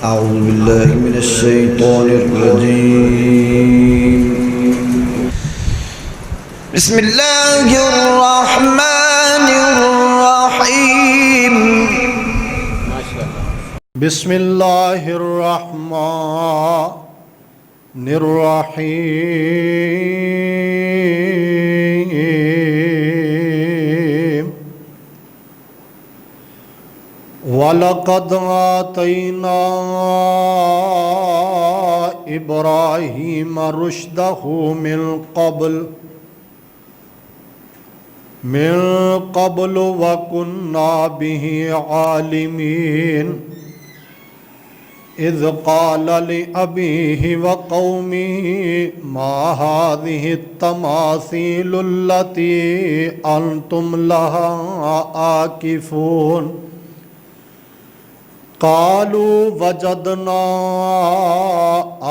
أعوذ بالله من الشيطان الرجيم بسم الله الرحمن الرحيم بسم الله الرحمن الرحيم वलक़द आतैना इब्राहीम रुश्दहु मिन क़ब्ल व कुन्ना बिही आलिमीन इज़ क़ाल लिअबीहि व क़ौमिहि मा हाज़िहि तमासीलु अल्लती अंतुम लहा आकिफ़ून क़ालू वजदना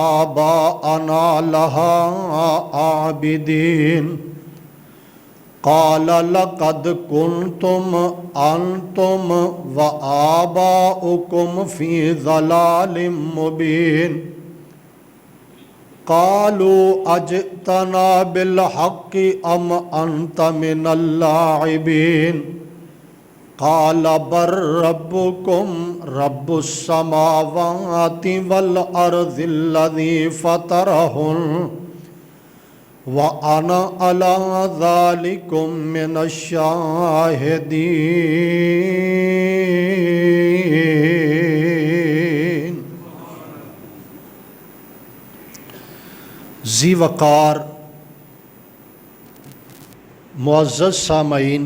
आबाअना लहा आबिदीन क़ाल लक़द कुन्तुम अंतुम व आबाउकुम फ़ी ज़लालिम मुबीन क़ालू अजितना बिलहक़्क़ि अम अंत मिनल लाइबीन क़ाल बल रब्बुकुम रब्बुस समावाति वल अर्ज़िल्लज़ी फ़तरहुन व अना अला ज़ालिकुम मिनश्शाहिदीन। ज़ी वक़ार मुअज़्ज़ज़ सामईन,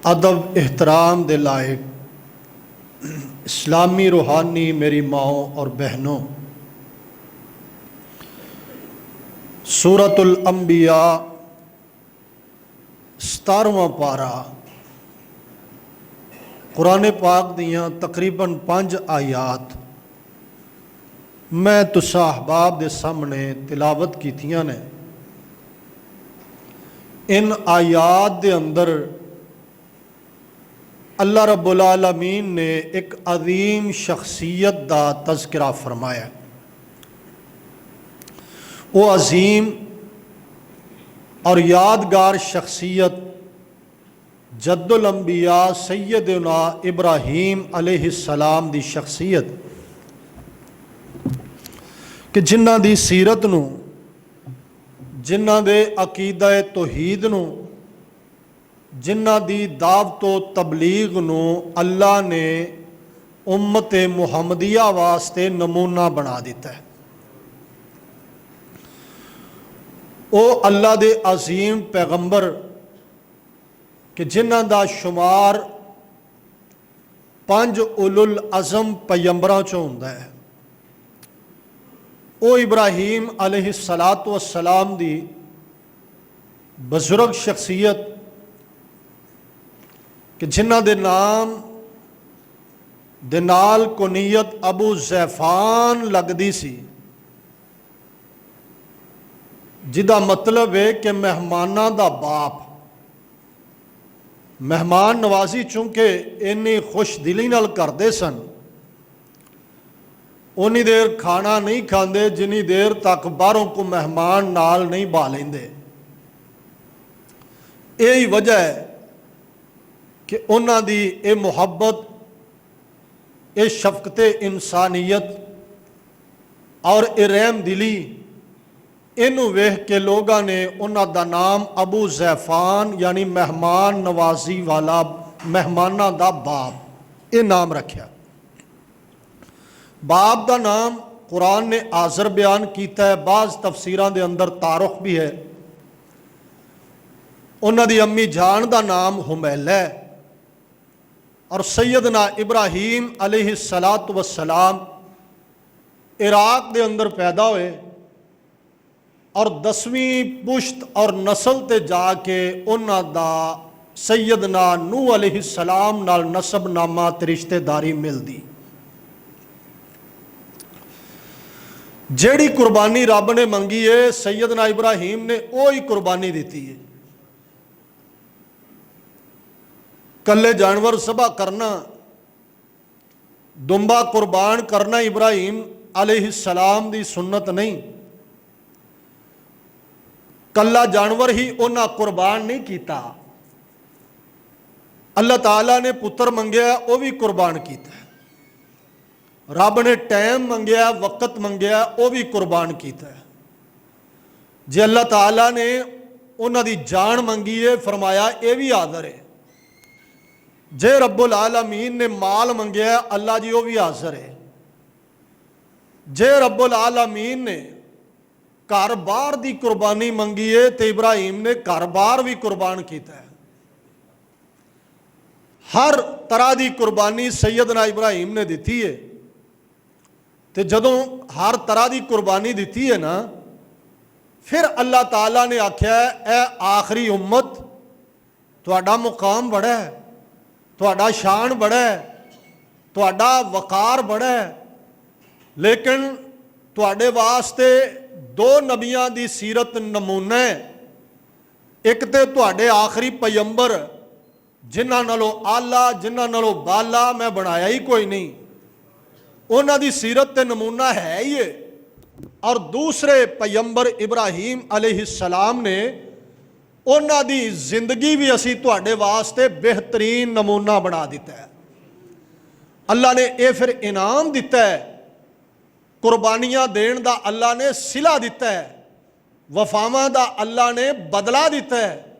अदब एहतराम दे लायक इस्लामी रूहानी मेरी माओं और बहनों, सूरतुल अंबिया 17वां पारा कुरान पाक दियाँ तकरीबन 5 आयात मैं तुसा अहबाब दे सामने तिलावत कीतियां ने। इन आयात दे अंदर अल्लाह रब्बुल आलमीन ने एक अजीम शख्सियत दा तज़किरा फरमाया। वो अजीम और यादगार शख्सियत जद्दुल अंबिया सैयदना इब्राहीम अलैहिस्सलाम दी शख्सियत कि जिन्हां दी सीरत नूं, जिन्हां दे अकीदा तौहीद नूं, जिन्हां दी दावतो तबलीग नूं अल्लाह ने उम्मत मुहम्मदिया वास्ते नमूना बना दिता है। ओ अल्लाह दे अजीम पैगंबर कि जिन्हां दा शुमार 5 उलुल अज़म पैगंबरां चों हुंदा है। ओ इब्राहीम अलैहिस्सलातु वस्सलाम दी बुजुर्ग शख्सियत कि जिन्हां दे नाम दे नाल कुनीयत अबू ज़ैफ़ान लगदी सी, जिदा मतलब है कि मेहमानां दा बाप। मेहमान नवाजी चूँकि इन्नी खुश दिली नाल करते सन, उन्नी देर खाना नहीं खाते जिन्नी देर तक बाहरों को मेहमान नाल नहीं बा लेंदे। यही वजह है कि उन्हां दी ये मुहब्बत, ये शफकत इंसानियत और ये रहम दिली, इनू वेख के लोगों ने उन्हां दा नाम अबू ज़ैफ़ान यानी मेहमान नवाजी वाला, मेहमानां दा बाप, ये नाम रखा। बाप दा नाम कुरान ने आज़र बयान किया है, बाज़ तफसीरां दे अंदर तारुख भी है। उन्हां दी अम्मी जान दा नाम हुमैला है और सैयदना इब्राहीम अलैहिस्सलातु वस्सलाम इराक दे अंदर पैदा हुए और 10वीं पुश्त और नस्ल ते जाके उन्हां दा सैयदना नूह अलैहिस्सलाम नाल नसबनामा ते रिश्तेदारी मिलदी। जेड़ी कुर्बानी रब ने मंगी है सैयदना इब्राहीम ने वही कुर्बानी दी है। कल्ले जानवर सभा करना ਦੁੰਬਾ ਕੁਰਬਾਨ ਕਰਨਾ ਇਬਰਾਹੀਮ अलैहिस्सलाम ਦੀ ਸੁਨਨਤ ਨਹੀਂ। ਕੱਲਾ ਜਾਨਵਰ ਹੀ ਉਹਨਾਂ ਕੁਰਬਾਨ ਨਹੀਂ ਕੀਤਾ, ਅੱਲਾਹ ਤਾਲਾ ਨੇ ਪੁੱਤਰ ਮੰਗਿਆ, ਉਹ ਵੀ ਕੁਰਬਾਨ ਕੀਤਾ। ਰੱਬ ਨੇ ਟਾਈਮ ਮੰਗਿਆ, ਵਕਤ ਮੰਗਿਆ, ਉਹ ਵੀ ਕੁਰਬਾਨ ਕੀਤਾ। ਜੇ ਅੱਲਾਹ ਤਾਲਾ ਨੇ ਉਹਨਾਂ ਦੀ ਜਾਨ ਮੰਗੀ ਹੈ, ਫਰਮਾਇਆ ਇਹ ਵੀ ਹਾਜ਼ਰ ਹੈ। ਜੇ ਰੱਬੁਲ ਆਲਮੀਨ ਨੇ ਮਾਲ ਮੰਗਿਆ, ਅੱਲਾ ਜੀ ਉਹ ਵੀ ਹਾਜ਼ਰ ਹੈ। ਜੇ ਰੱਬੁਲ ਆਲਮੀਨ ਨੇ ਘਰ ਬਾਰ ਦੀ ਕੁਰਬਾਨੀ ਮੰਗੀ ਹੈ ਤੇ ਇਬਰਾਹੀਮ ਨੇ ਘਰ ਬਾਰ ਵੀ ਕੁਰਬਾਨ ਕੀਤਾ ਹੈ। ਹਰ ਤਰ੍ਹਾਂ ਦੀ ਕੁਰਬਾਨੀ ਸੈਯਦਨਾ ਇਬਰਾਹੀਮ ਨੇ ਦਿੱਤੀ ਹੈ। ਤੇ ਜਦੋਂ ਹਰ ਤਰ੍ਹਾਂ ਦੀ ਕੁਰਬਾਨੀ ਦਿੱਤੀ ਹੈ ਨਾ, ਫਿਰ ਅੱਲਾਹ ਤਾਲਾ ਨੇ ਆਖਿਆ ਇਹ ਆਖਰੀ ਉम्मत ਤੁਹਾਡਾ ਮੁਕਾਮ ਬੜਾ ਹੈ, ਤੁਹਾਡਾ ਸ਼ਾਨ ਬੜਾ ਹੈ, ਤੁਹਾਡਾ ਵਕਾਰ ਬੜਾ ਹੈ, ਲੇਕਿਨ ਤੁਹਾਡੇ ਵਾਸਤੇ ਦੋ ਨਬੀਆਂ ਦੀ ਸੀਰਤ ਨਮੂਨਾ ਹੈ। ਇੱਕ ਤੇ ਤੁਹਾਡੇ ਆਖਰੀ ਪੈਗੰਬਰ ਜਿਨ੍ਹਾਂ ਨਾਲੋਂ ਆਲਾ, ਜਿਨ੍ਹਾਂ ਨਾਲੋਂ ਬਾਲਾ ਮੈਂ ਬਣਾਇਆ ਹੀ ਕੋਈ ਨਹੀਂ, ਉਹਨਾਂ ਦੀ ਸੀਰਤ ਤੇ ਨਮੂਨਾ ਹੈ ਹੀ ਹੈ। ਔਰ ਦੂਸਰੇ ਪੈਗੰਬਰ ਇਬਰਾਹੀਮ अलैहिस्सलाम ਨੇ ਉਹਨਾਂ ਦੀ ਜ਼ਿੰਦਗੀ ਵੀ ਅਸੀਂ ਤੁਹਾਡੇ ਵਾਸਤੇ ਬਿਹਤਰੀਨ ਨਮੂਨਾ ਬਣਾ ਦਿੱਤਾ ਹੈ। ਅੱਲਾ ਨੇ ਇਹ ਫਿਰ ਇਨਾਮ ਦਿੱਤਾ ਹੈ, ਕੁਰਬਾਨੀਆਂ ਦੇਣ ਦਾ ਅੱਲਾ ਨੇ ਸਿਲਾ ਦਿੱਤਾ ਹੈ, ਵਫਾਵਾਂ ਦਾ ਅੱਲਾ ਨੇ ਬਦਲਾ ਦਿੱਤਾ ਹੈ।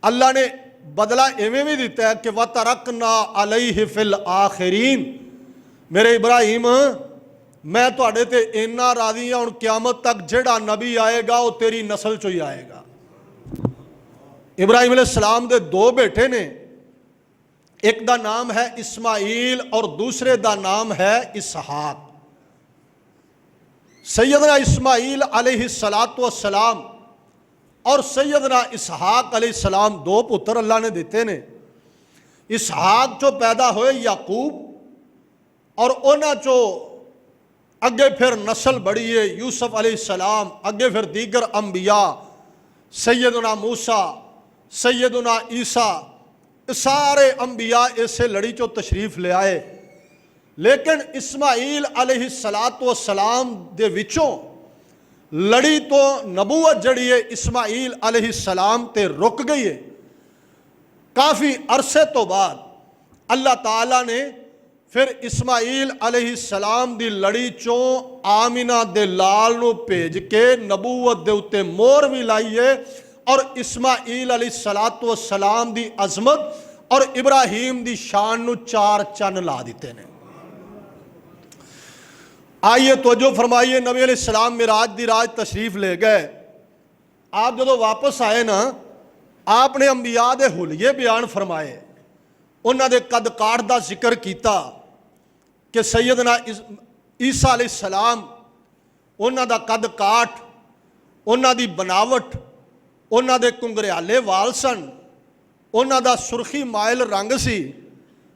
ਅੱਲਾ ਨੇ ਬਦਲਾ ਇਵੇਂ ਵੀ ਦਿੱਤਾ ਹੈ ਕਿ ਵਤਰਕਨਾ ਅਲੈहि ਫਿਲ ਆਖਿਰੀਨ, ਮੇਰੇ ਇਬਰਾਹੀਮ ਮੈਂ ਤੁਹਾਡੇ ਤੇ ਇੰਨਾ ਰਾਜ਼ੀ ਹਾਂ, ਹੁਣ ਕਿਆਮਤ ਤੱਕ ਜਿਹੜਾ ਨਬੀ ਆਏਗਾ ਉਹ ਤੇਰੀ ਨਸਲ ਚੋਂ ਹੀ ਆਏਗਾ। ਇਬਰਾਹੀਮ अलैहिस्सलाम ਦੇ ਦੋ ਬੇਟੇ ਨੇ, ਇੱਕ ਦਾ ਨਾਮ ਹੈ ਇਸਮਾਈਲ ਔਰ ਦੂਸਰੇ ਦਾ ਨਾਮ ਹੈ इसहाक। सैयदना इस्माइल अलैहिस्सलाम और सैयदना इसहाक अलैहिस्सलाम दो पुत्र अल्लाह ने दिते ने। इसहाक चो पैदा होए याकूब और उन्हां चो अगे फिर नस्ल बड़ी है यूसुफ अलैहिस्सलाम, अगे फिर दीगर अंबिया सैयदना मूसा, सैयदना ईसा, सारे अंबिया इसे लड़ी चो तशरीफ ले आए। लेकिन इस्माइल अलैहिस्सलाम दे विचों लड़ी तो नबूवत जड़ी है इस्माइल अलैहिस्सलाम ते रुक गई है। काफ़ी अरसे तो बाद अल्लाह ताला ने फिर इस्माइल अलैहिस्सलाम दी लड़ी चों आमिना दे लाल नूं भेज के नबूवत दे उत्ते मोहर भी लाई है और इस्माइल अलैहिस्सलाम दी अजमत और इब्राहिम दी शान नूं चार चन्न ला दिते ने। आइए तवज्जो फरमाइए, नबी अलैहिस्सलाम मिराज दी रात तशरीफ ले गए। आप जो वापस आए ना, आपने अंबिया दे हुलिये बयान फरमाए, उन्हां दे कद काठ दा जिक्र किया कि सैयदना ईसा अलैहिस्सलाम उन्हां दा कद काठ, उन्हां दी बनावट, उन्हां दे कुंगरियाले वाल सन, उन्हां दा सुर्खी मायल रंग सी।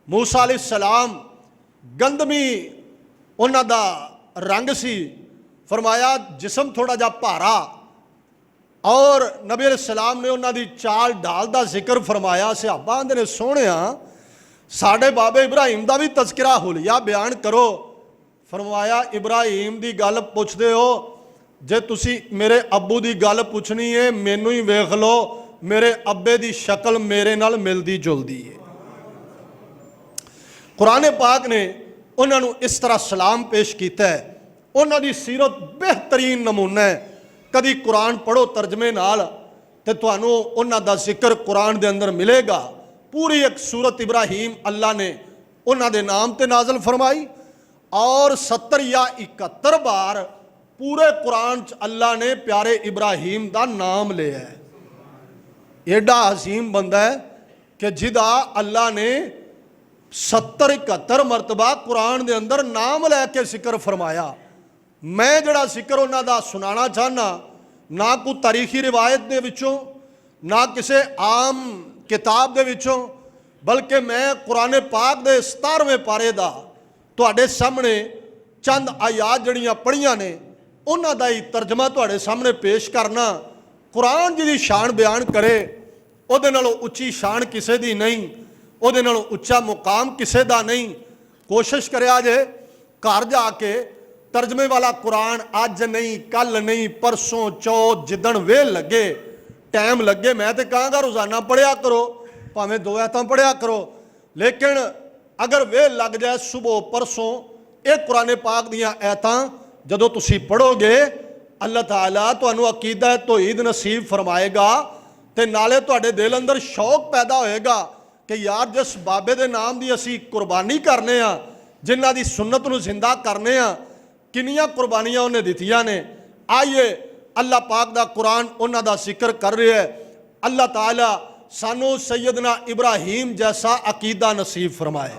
मूसा अलैहिस्सलाम गंदमी उन्हां दा रंग सी। फरमाया जिस्म थोड़ा जा भारा। और नबी अलैहिस्सलाम ने उन्हां दी चाल ढाल दा जिक्र फरमाया। सहाबा आंदे ने सोहणिया साडे बाबे इब्राहिम दा भी तज़किरा हुलिया बयान करो। फरमाया इब्राहिम दी गल पुछदे हो, जे तुसी मेरे अब्बू दी गल पुछनी है मैनू ही वेख लो, मेरे अब्बे दी शक्ल मेरे नाल मिलदी जुलदी है। कुरान पाक ने उन्होंने इस तरह सलाम पेश किया है। उन्होंने सीरत बेहतरीन नमूना है। कभी कुरान पढ़ो तर्जमे नाल ते तुहानू उन्हां दा जिक्र कुरान दे अंदर मिलेगा। पूरी एक सूरत इब्राहिम अल्लाह ने उन्हां दे नाम ते नाजल फरमाई और 70 या 71 बार पूरे कुरान च अल्लाह ने प्यारे इब्राहिम दा नाम लिया है। एडा अजीम बंदा है कि जिदा अल्लाह ने 70-71 मरतबा कुरान दे अंदर नाम लैके जिक्र फरमाया। मैं जड़ा जिक्र उन्हां दा सुनाना चाहना, ना कोई तारीखी रिवायत दे विचों, ना किसी आम किताब दे विचों, बल्कि मैं कुरान पाक दे 17वें पारे दा तुहाडे सामने चंद आयात जड़ियां पढ़ियां ने उन्हां दा ही तर्जमा तुहाडे सामने पेश करना। कुरान जी दी शान बयान करे, उहदे नालों उच्ची शान किसे दी नहीं, उहदे नालों उच्चा मुकाम किसे दा नहीं। कोशिश करिया जे घर जाके तर्जमे वाला कुरान अज नहीं, कल नहीं, परसों चौथ जिदन वेल लगे, टाइम लगे, मैं तो कहांगा रोज़ाना पढ़िया करो, भावें 2 आयतां पढ़िया करो। लेकिन अगर वेल लग जाए सुबह परसों ये कुरान पाक दियां आयतां जदों तुसीं पढ़ोगे, अल्लाह ताला तुहानूं अकीदा तौहीद नसीब फरमाएगा ते नाले तुहाडे दिल अंदर शौक पैदा होएगा कि यार जिस बाबे दे नाम दी असीं कुर्बानी करने आ, जिन्हां दी सुन्नत नूं जिंदा करने आ, किन्नियां कुर्बानियां उन्हें दित्तियां ने। आइए अल्लाह पाक दा कुरान उन्हां दा जिक्र कर रहा है। अल्लाह ताला सानू सैयदना इब्राहीम जैसा अकीदा नसीब फरमाए,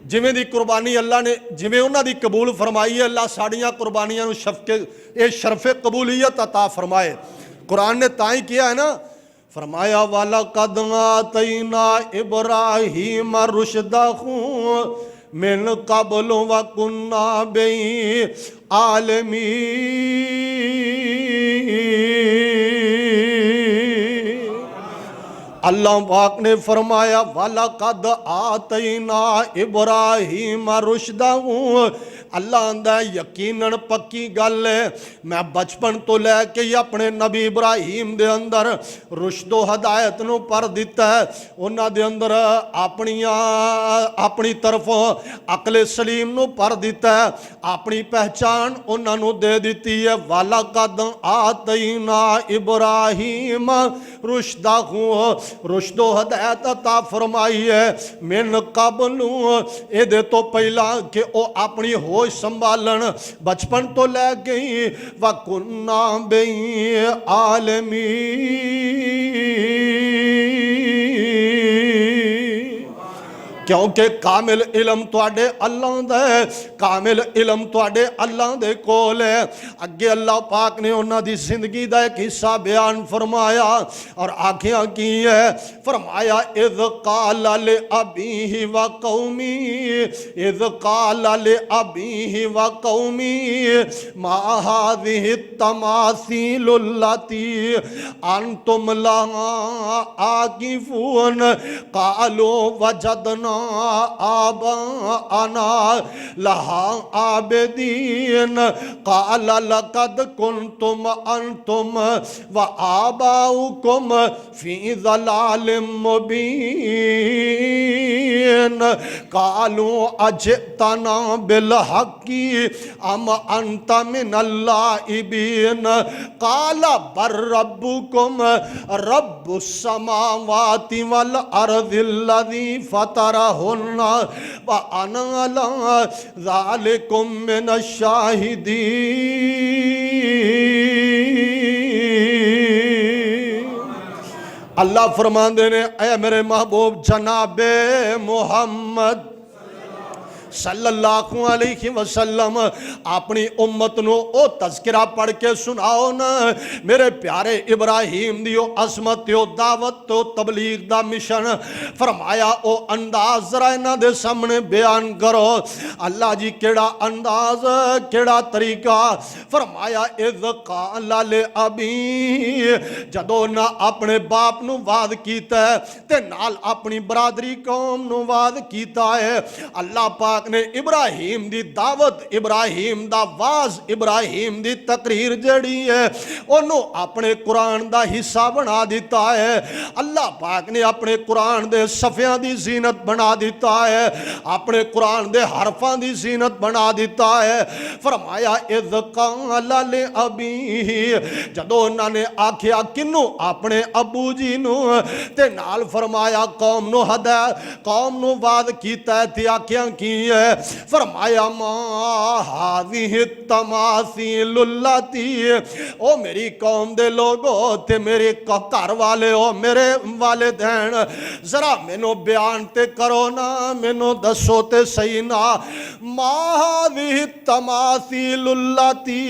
जिवें दी कुर्बानी अल्लाह ने जिवें उन्हां दी कबूल फरमाई है, अल्लाह साड़ियां कुर्बानियां नूं शरफ़े कबूलियत अता फरमाए। कुरान ने ताई किया है ना, फरमाया वाला कदमा तईना इब्राहीम रुशदहू मिन कबल व कुन्ना बई आलमी। अल्लाह पाक ने फरमाया वाला कद आतईना इब्राहीम रुशदहू, अल्लाह आंदा यकीनन पक्की गल है मैं बचपन तो लैके ही अपने नबी इब्राहीम दे अंदर रुशदो हदायत नूं भर दिता है। उन्हां दे अंदर अपनी तरफों अकले सलीम नूं भर दिता है, अपनी पहचान उन्हां नूं दे दिती है। वाला कद आतईना इब्राहीम रुशदहू, रुशदो हदायत अता फरमाई है मिन कबलू, इहदे तो पहला कि वह अपनी होश संभालन बचपन तो लै गई। व कुन्ना बई आलमी, क्योंकि कामिल इलम तुहाडे अल्लाह दा है, कामिल इलम तुहाडे अल्लाह दे कोल है। अगे अल्लाह पाक ने उन्हां दी जिंदगी दा एक हिस्सा बयान फरमाया और आखिया की है, फरमाया इज़ क़ाल ले अबीही व कौमी, इज़ क़ाल ले अबीही व कौमी मा हाज़िहि तमासीलुल्लती अंतुम लहा आकिफून, क़ालू वजदना आबा अना लहा आबदीन, काल लकद कुंतुम अंतुम व आबाउकुम फी ज़लालिम मुबीन, कालू अजितना बिल हक़ी अम अंत मिनल लाइबीन, काल बर रब्बुकुम रब्बुस समावाति वल अर्ज़िल्लज़ी फतरहुन्ना व अना अला ज़ालिकुम मिनश शाहिदीन। अल्लाह फरमाते ने ऐ मेरे महबूब जनाबे मोहम्मद सल्लल्लाहु अलैहि वसल्लम अपनी उम्मत नूं ओ तज़किरा पढ़ के सुनाओ ना, मेरे प्यारे इब्राहीम दी ओ अज़मत ओ दावत ओ तबलीग दा मिशन। फरमाया ओ अंदाज जरा इन्हां दे सामने बयान करो। अल्लाह जी केड़ा अंदाज, केड़ा तरीका। फरमाया इज़ क़ाल ले अबी, जदों ना अपने बाप नूं वाद कीता ते नाल अपनी बरादरी कौम नूं वाद कीता है। अल्लाह पाक ने इब्राहीम दी दावत, इब्राहीम दा वाज, इब्राहीम दी तकरीर जड़ी है ओनू अपने कुरान दा हिस्सा बना दिता है। अल्लाह पाक ने अपने कुरान दे सफ़ियां दी जीनत बना दिता है, अपने कुरान दे हरफां दी जीनत बना दिता है। फरमाया इज़ क़ाल ले अबी, जदों उन्होंने आखिया किनू, अपने अबू जी नू, ते नाल फरमाया कौम नू हदा, कौम नू वाद कीता ते आखिया की है। फरमाया मा हाज़िहि तमासीलुल्लती, ओ मेरी कौम दे लोगो ते मेरे घर वाले हो, मेरे वालिदैन, जरा मैनू बयान ते करो ना, मैनू दसो ते सही ना। मा हाज़िहि तमासीलुल्लती,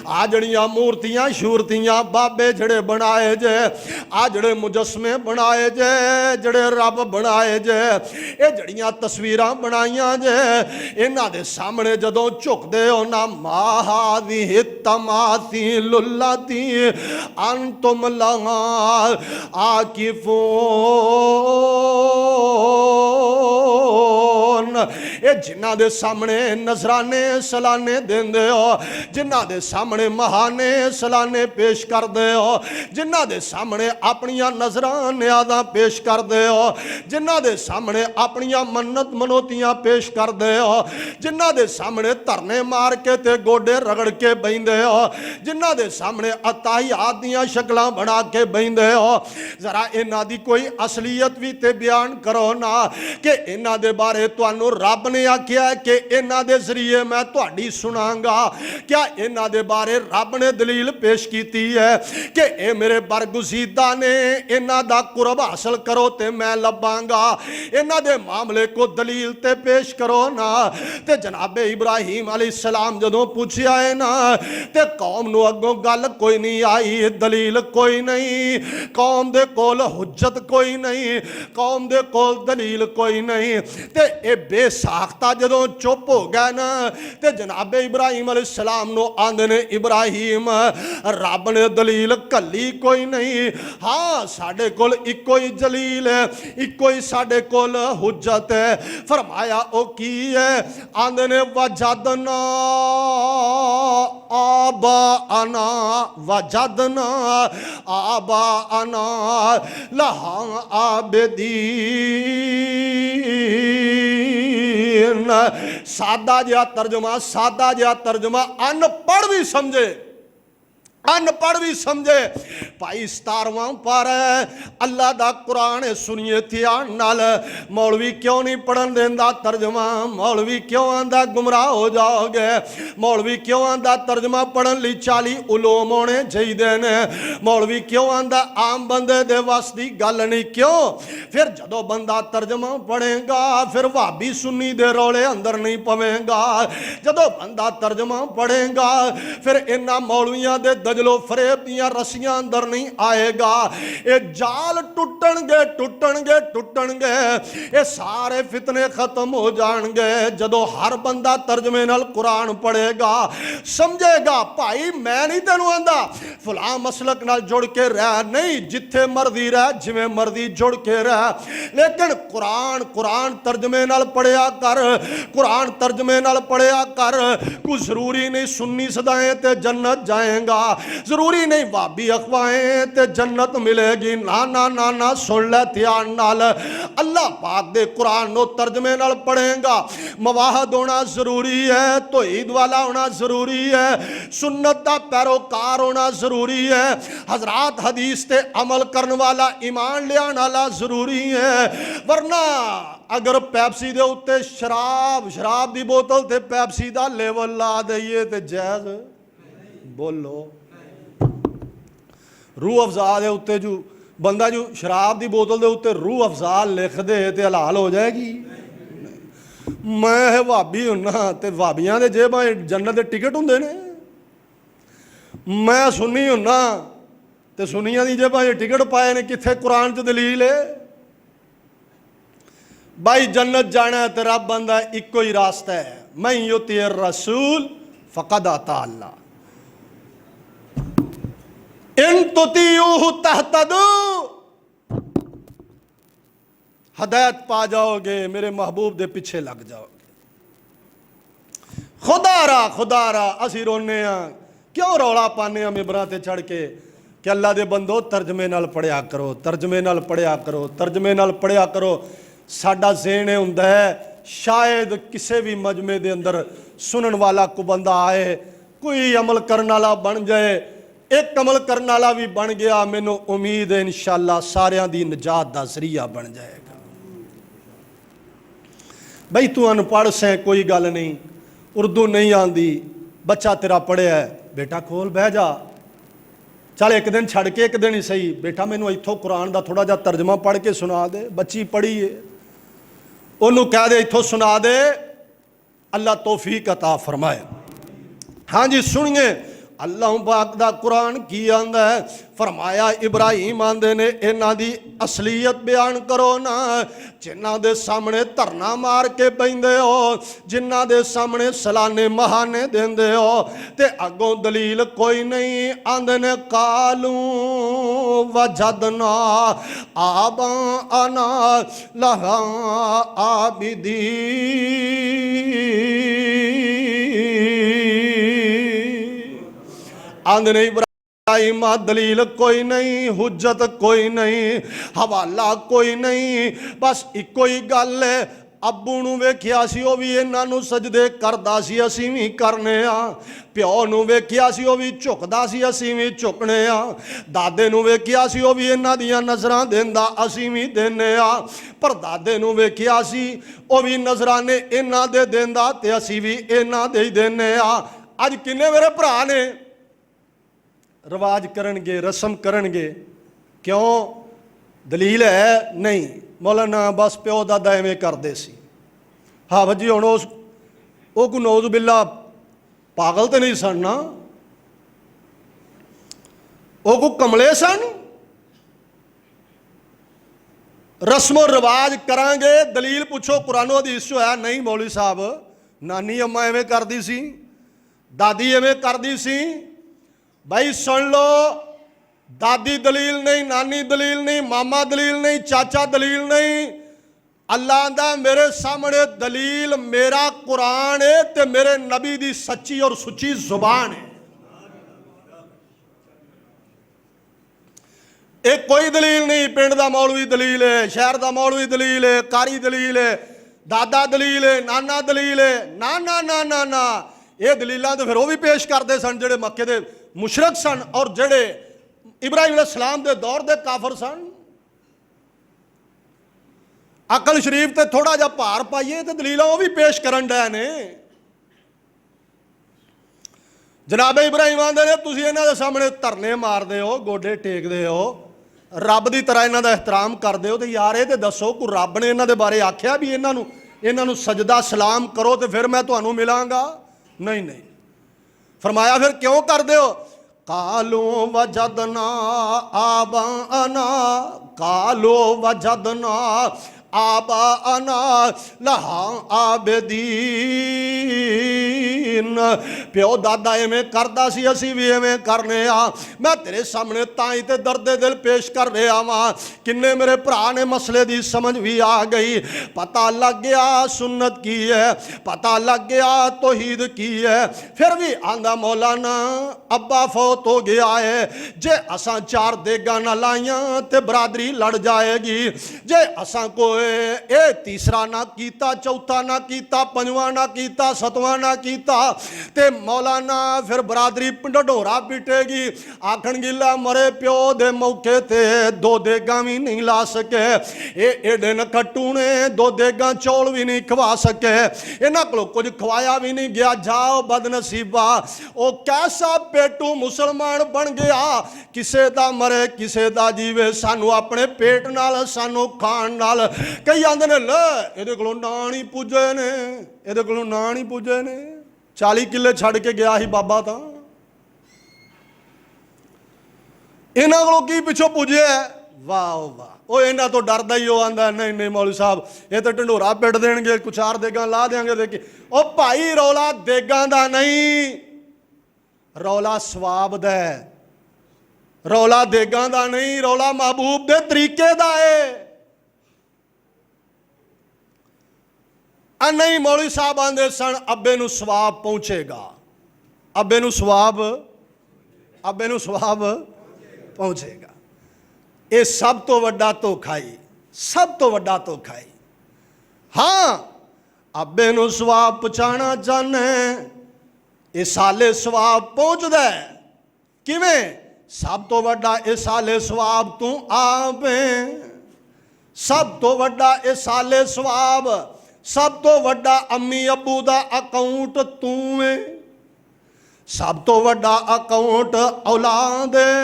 आ जड़ियां मूर्तियां शूरतियां बाबे जड़े बनाए जे, आ जड़े मुजस्मे बनाए जे, जड़े रब बनाए जे, ये जड़ियां तस्वीरां बनाइयां जे, इन्हां दे सामने जदों झुकदे हो ना, मा हाज़िहि तमासीलुल्लती अंतुम लहा आकिफून, ये जिन्हां दे सामने नजराने सलाने देंदे हो, जिन्हां दे सामने महाने सलाने पेश करदे हो, जिन्हां दे सामने अपनियां नजरां नियाज़ां पेश करदे हो, जिन्हां दे सामने अपनियां मन्नत मनोतियां पेश करदे हो, जिन्हां दे सामने धरने मार के ते गोडे रगड़ के बहिंदे हो, जिन्हां दे सामने अताहियात दियां शक्लां बना के बहिंदे हो, जरा इन्हां दी कोई असलीयत भी ते बयान करो ना कि इन्हां दे बारे तुहानू रब ने आख्या है कि इन्हां दे जरिए मैं तुहाडी सुनांगा। क्या इन्हां दे बारे रब ने दलील पेश कीती है कि ए मेरे बरगुज़ीदा ने, इन्हां दा कुर्ब हासिल करो ते मैं लभांगा। इन्हां दे मामले को दलील ते पेश करो ना। ते जनाबे इब्राहिम अलैहिस्सलाम जदों पूछया है ना ते कौम नू अगों गल कोई नहीं आई, दलील कोई नहीं, कौम दे कोल हुज्जत कोई नहीं, कौम दे कोल दलील कोई नहीं। ते ए बेसाख्ता जदों चुप हो गए ना ते जनाबे इब्राहिम अलैहिस्सलाम नो आंदे ने इब्राहिम रब ने दलील कली कोई नहीं, हाँ साडे कोल इको ही दलील है, इको ही साडे कोल हुज्जत है। फरमाया ओ की है? आंदे ने वजदना आबा अना, वजदना आबा अना लहा आबदीन। सादा जिहा तर्जमा, सादा जिहा तर्जमा अनपढ़ भी समझे, अनपढ़ भी समझे। भाई 17वां पारा अल्लाह दा कुरान सुनिए ध्यान नाल। मौलवी क्यों नहीं पढ़न देंदा तर्जमा? मौलवी क्यों आंदा गुमराह हो जाओगे? मौलवी क्यों आंदा तर्जमा पढ़न लई 40 उलूम होने चाहिए ने? मौलवी क्यों आंदा आम बंदे दे वस दी गल नहीं? क्यों? फिर जदों बंदा तर्जमा पढ़ेगा फिर भाभी सुन्नी दे रौले अंदर नहीं पवेगा। जदों बंदा तर्जमा पढ़ेगा फिर इन्हां मौलवियां दे दजलो फरेब दियां रस्सियां अंदर नहीं आएगा। ये जाल टुटणगे टुटणगे टुटणगे, ये सारे फितने खत्म हो जाएंगे जदों हर बंदा तर्जमे नाल कुरान पढ़ेगा, समझेगा। भाई मैं नहीं तेनू आंदा फलां मसलक नाल जुड़ के रह, नहीं जिथे मर्जी रह, जिवें मर्जी जुड़ के रह, लेकिन कुरान कुरान तर्जमे नाल पढ़िया कर, कुरान तर्जमे नाल पढ़िया कर। कोई जरूरी नहीं सुन्नी सदाएं ते जन्नत जाएगा, जरूरी नहीं भाभी अखवाएं ते जन्नत मिलेगी। ना ना ना ना, सुन ले ध्यान नाल। अल्लाह पाक दे कुरान नो तर्जमे नाल पढ़ेगा, मवाहद होना जरूरी है, तौहीद वाला होना जरूरी है, सुन्नत दा पैरोकार होना जरूरी है, हजरात हदीस ते अमल करने वाला ईमान लियान वाला जरूरी है। वरना अगर पैप्सी दे उत्ते शराब दी बोतल ते पैप्सी दा लेवल ला दईए ते जायज़? बोलो। रूह अफजा दे उत्ते जो बंदा जो शराब दी बोतल दे उत्ते रूह अफजा लिख दे ते हलाल हो जाएगी? मैं भाभी हुन्ना ते भाभियां दे जेबां जन्नत दे टिकट हुंदे ने। मैं सुन्नी हुन्ना ते सुन्नियां दी जेबां टिकट पाए ने। किथे कुरान च दलील है? भाई जन्नत जाना ते रब बंदा इको ही रास्ता है, मैं युती रसूल फकद आता अल्लाह, इन तुतीऊहु तहतदू, हदायत पा जाओगे, मेरे महबूब दे पीछे लग जाओगे। खुदारा असी रोने क्यों रौला पाने मिंबरां ते चढ़ के कि अल्लाह दे बंदो तर्जमे नाल पढ़िया करो, तर्जमे नाल पढ़िया करो, तर्जमे नाल पढ़िया करो। साडा ज़हन ये हुंदा है शायद किसी भी मजमे दे अंदर सुनन वाला को बंदा आए, कोई अमल करने वाला बन जाए, एक अमल करने वाला भी बन गया, मैनू उम्मीद है इंशाअल्लाह सारियां दी निजात दा जरिया बन जाएगा। बई तू अनपढ़ से कोई गल नहीं, उर्दू नहीं आती, बच्चा तेरा पढ़िया है, बेटा खोल बह जा, चल एक दिन छड़ के एक दिन ही सही, बेटा मैनू इत्थों कुरान का थोड़ा जा तर्जमा पढ़ के सुना दे। बच्ची पढ़ी है, उन्होंने कह दे इत्थों सुना दे, अल्लाह तौफीक अता फरमाए। हाँ जी सुनिए अल्लाह पाक दा कुरान की आंदा है। फरमाया इब्राहिम आंदे ने इन्हां दी असलीयत बयान करो ना, जिन्हां दे सामने धरना मार के बैंदे हो, जिन्हां दे सामने सलाने महाने देंदे हो, ते अगों दलील कोई नहीं। आंदे ने कालू वजदना आबाअना लहा आबिदी। आंदे नहीं इब्राहिम दलील कोई नहीं, हुज्जत कोई नहीं, हवाला कोई नहीं, बस इको ही गल है। अब्बू नूं वेखिया सी वो भी इन्हां नूं सजदे करदा सी, असीं भी करने आ। प्यो नूं वेखिया सी वो भी झुकदा सी, असीं भी झुकने आ। दादे नूं वेखिया सी वो भी इन्हां दियां नज़रां देंदा, असीं भी देने आ। पर दादे नूं वेखिया सी वो भी नज़राने इन्हां दे देंदा ते असीं भी इन्हां दे ही देने आ। अज किन्ने मेरे भरा ने रिवाज करनगे, रस्म करनगे, क्यों? दलील है नहीं, मौलाना बस प्यो दादा एवें करते सी। हाँ भाजी हुण उस को नौज बिल्ला पागल तो नहीं सन ना, वो को कमले सन। रस्मो रिवाज करांगे, दलील पूछो कुरानो हदीस चो है नहीं मौलवी साहब, नानी अम्मा एवें करदी सी, दादी एवें करदी सी। भाई सुन लो, दादी दलील नहीं, नानी दलील नहीं, मामा दलील नहीं, चाचा दलील नहीं। अल्लाह दा मेरे सामने दलील मेरा कुरान है ते मेरे नबी दी सच्ची और सुची जुबान है। एक कोई दलील नहीं, पिंड दा मौलवी दलील है, शहर दा मौलवी दलील है, कारी दलील है, दादा दलील है, नाना दलील है। ना ना ना ना ना, ये दलीलां तो फिर वो भी पेश करते सन जेड़े मक्के दे मुशरक सन और जेड़े इब्राहिम अलैहिस्सलाम दे दौर दे काफर सन। अकल शरीफ ते थोड़ा जा भार पाइए तो दलीलां वो भी पेश करन डे ने। जनाब इब्राहिम आंदे ने तुसीं इन्हां दे सामने धरने मारदे हो, गोडे टेकदे हो, रब दी तरह इन्हां दा एहतराम करदे हो, ते यार ये ते दसो कोई रब ने इन्हां दे बारे आख्या भी इन्हां नूं सजदा सलाम करो ते फिर मैं तुहानूं मिलांगा? नहीं नहीं। फरमाया फिर क्यों करदे हो? कालो वजदना आबाअना, कालो वजदना आबाअना लहा आबिदीन। प्यो दादा एवें करदा सी, असीं भी एवें करने आ। मैं तेरे सामने ताई ते दर्दे दिल पेश कर रहा वां। किन्ने मेरे भरा ने मसले दी समझ भी आ गई, पता लग गया सुन्नत की है, पता लग गया तौहीद की है। फिर भी आंदा मौलाना अब्बा फौत हो गया है, जे असां चार देगा ना लाइयां ते बरादरी लड़ जाएगी। जे असां को ए तीसरा ना कीता, चौथा ना कीता, पंजवां ना कीता, सतवां ना कीता ते मौलाना फिर बरादरी ढोरा पीटेगी। आखन गिला मरे प्यो दे मौके ते दो देगा भी नहीं ला सके, ये एडे नखट्टू ने दो देगा चौल भी नहीं खवा सके, इन्हां कोलों कुछ खवाया भी नहीं गया। जाओ बदनसीबा, ओ कैसा पेटू मुसलमान बन गया, किसे दा मरे किसे दा जीवे, सानू अपने पेट नाल सानू खाण नाल। कई आंदे ने ले इहदे कोलों ना नहीं पूजे ने, इहदे कोलों ना नहीं पूजे ने, 40 किले छड़ के गया ही बाबा। तां इन्हां कोलों की पिछों पूजे है? वाह वाह, वो इन्हां तो डरदा ही वो आंदा नहीं नहीं मौलवी साहब ये तो ढंडोरा पिट देणगे, कुछ चार देगां ला देंगे। देखी ओ भाई रौला देगां दा नहीं, रौला सवाब दा है, रौला देगां दा नहीं, रौला महबूब दे तरीके दा है। नहीं मौलवी साहब आंदे सन अब्बे नूं सवाब पहुंचेगा, अब्बे नूं सवाब पहुंचेगा। ये सब तो वड्डा धोखा ही, सब तो वड्डा धोखा ही। हाँ अब्बे नूं सवाब पहुंचाना चाहने, ये साले सवाब पहुंचदा है किवें? सब तो वड्डा ये साले सवाब तू आप है, सब तो वड्डा ये साले सवाब, सब तो वड्डा अम्मी अबू दा अकाउंट तू है, सब तो वड्डा अकाउंट औलाद है।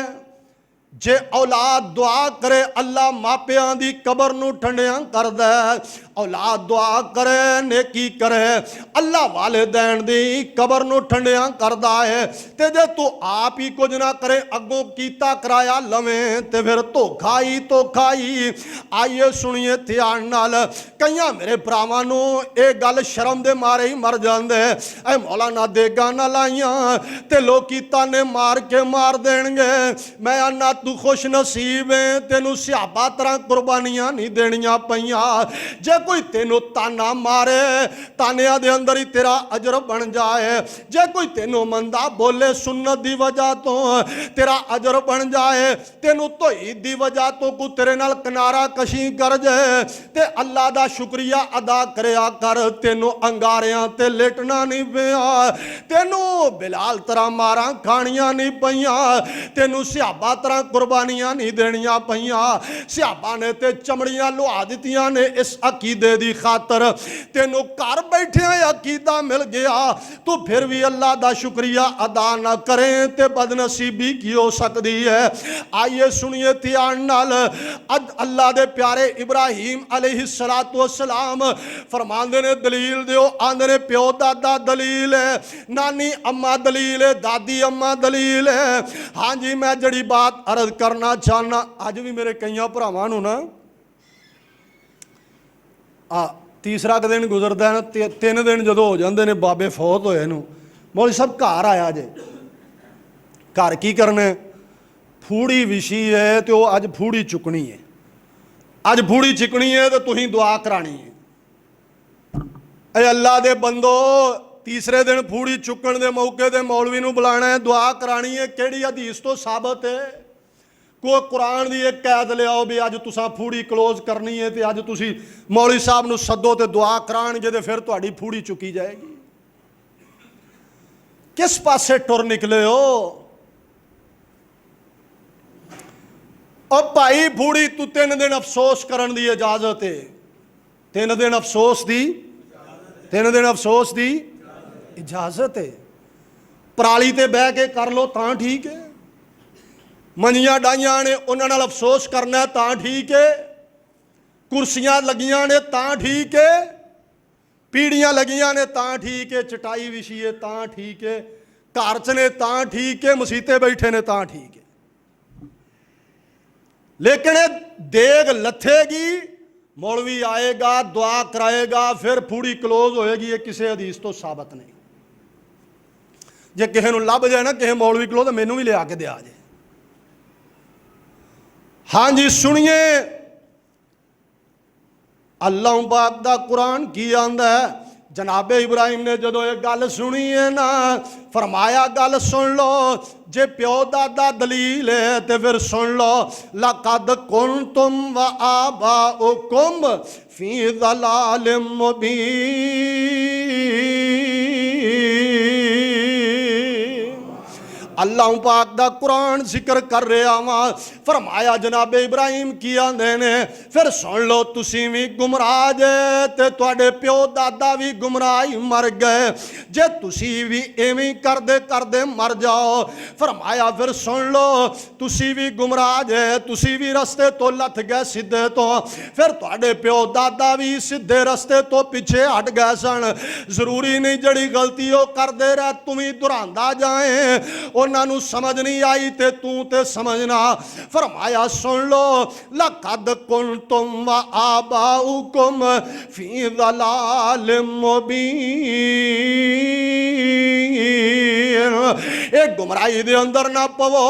जे औलाद दुआ करे अल्लाह मापियां दी कबर नूं ठंडियां करदा है, औलाद दुआ करे नेकी करे अल्लाह वालिदैन दी कबर नूं ठंडिया करदा है। ते जे तू आप ही कुछ ना करे अगों कीता कराया लवें ते फिर धोखा ही। आइए सुनिए ध्यान नाल। कईयां मेरे भरावां नूं ये गल शर्म दे मारे ही मर जांदे ऐ मौलाना देगा ना लाइयां ते लोकी ताने मार के मार देणगे। मैं आना तू खुश नसीब है तेनू सिहाबा तरह कुर्बानियां नहीं देनियां पईयां। जे कोई तेनू ताना मारे तानिया दे अंदर ही तेरा अजर बन जाए। जे कोई तेनू मंदा बोले सुन्नत दी वजह तो तेरा अजर बन जाए। तेनू धोई दी वजह तो को तेरे नाल किनारा कशी कर जाए ते अल्लाह दा शुक्रिया अदा करया कर। तेनू अंगारियां ते लेटना नहीं पिया। तेनू बिलाल तरह मारा खानियां नहीं पईयां। तेनू सिहाबा तरह कुर्बानियां नहीं देनियां पईयां। सिहाबा ने ते चमड़ियां लुहा दित्तियां ने इस अकीदे दी खातर। तेनू घर बैठे अकीदा मिल गया तू फिर भी अल्लाह दा शुक्रिया अदा ना करें ते बदनसीबी की हो सकती है। आइए सुनिए ध्यान नाल। अल्लाह दे प्यारे इब्राहिम अलैहिस्सलातु वस्सलाम फरमांदे ने दलील दियो। आंदे ने प्यो दादा दलील है, नानी अम्मा दलील है, दादी अम्मा दलील है। हाँ जी मैं जड़ी बात अर्ज करना चाहना अज भी मेरे कई भरावां नूं ना तीसरा दिन गुजरदा है 3 दिन जो हो जाते हैं बाबे फौत होए नूं मौलवी साहब घर आया जे घर की करने फूड़ी विछी है तो अज फूड़ी चुकनी है। अज फूड़ी चुकनी है तो तुसीं दुआ करानी है। अल्लाह दे बंदो तीसरे दिन फूड़ी चुकन दे मौके ते मौलवी नूं बुलाना है दुआ करानी है। किहड़ी हदीस तो साबित है? कोई कुरान की एक कैद लियाओ भी अज तुसां फूड़ी क्लोज करनी है तो अज तुसीं मौलवी साहब नूं सदो तो दुआ कराणगे तो फिर तुहाडी फूड़ी चुकी जाएगी। किस पासे टुर निकले हो? और भाई फूड़ी तू 3 दिन अफसोस करन दी इजाजत है। 3 दिन अफसोस दी 3 दिन अफसोस दी इजाजत है। पराली ते बह के कर लो तां ठीक है। मंजियां डाइयां ने उन्हां नाल अफसोस करना है तां ठीक है। कुर्सियां लगियां ने तां ठीक है। पीढ़ियां लगियां ने तां ठीक है। चटाई विछी है तां ठीक है। घर च ने तां ठीक है। मसीते बैठे ने तां ठीक है। लेकिन देग लथेगी मौलवी आएगा दुआ कराएगा फिर फूड़ी क्लोज होएगी। ये किसी हदीस तो साबित नहीं। जे किसी नूं लभ जाए ना किसी मौलवी कोलों तो मैनू भी लिया के दिया जे। हाँ जी सुनिए अल्लाह पाक दा कुरान की आंदा है। जनाबे इब्राहिम ने जो ये गल सुनी है ना फरमाया गल सुन लो। जे प्यो दादा दलील है तो फिर सुन लो। लक़द कुंतुम व आबाउकुम फी ज़लालिम मुबीन। अल्लाह पाक दा कुरान जिक्र कर रहा वा। फरमाया जनाबे इब्राहिम की आंदे ने फिर सुन लो तुसी भी गुमराह जे ते तुहाडे प्यो दादा भी गुमराह ही मर गए जे तुसी भी एवें करदे करदे मर जाओ। फरमाया फिर सुन लो तुसी भी गुमराह जे तुसी भी रस्ते तो लथ गए सीधे तो फिर तुहाडे प्यो दादा भी सीधे रस्ते तो पीछे हट गए सन। जरूरी नहीं जड़ी गलती वो करदे रह तू भी दुहरांदा जाए। उन्होंने समझ नहीं आई ते तू ते समझना। फरमाया सुन लो लक़द कुंतुम व आबाउकुम फी ज़लालिम मुबीन। एक गुमराही दे अंदर ना पवो।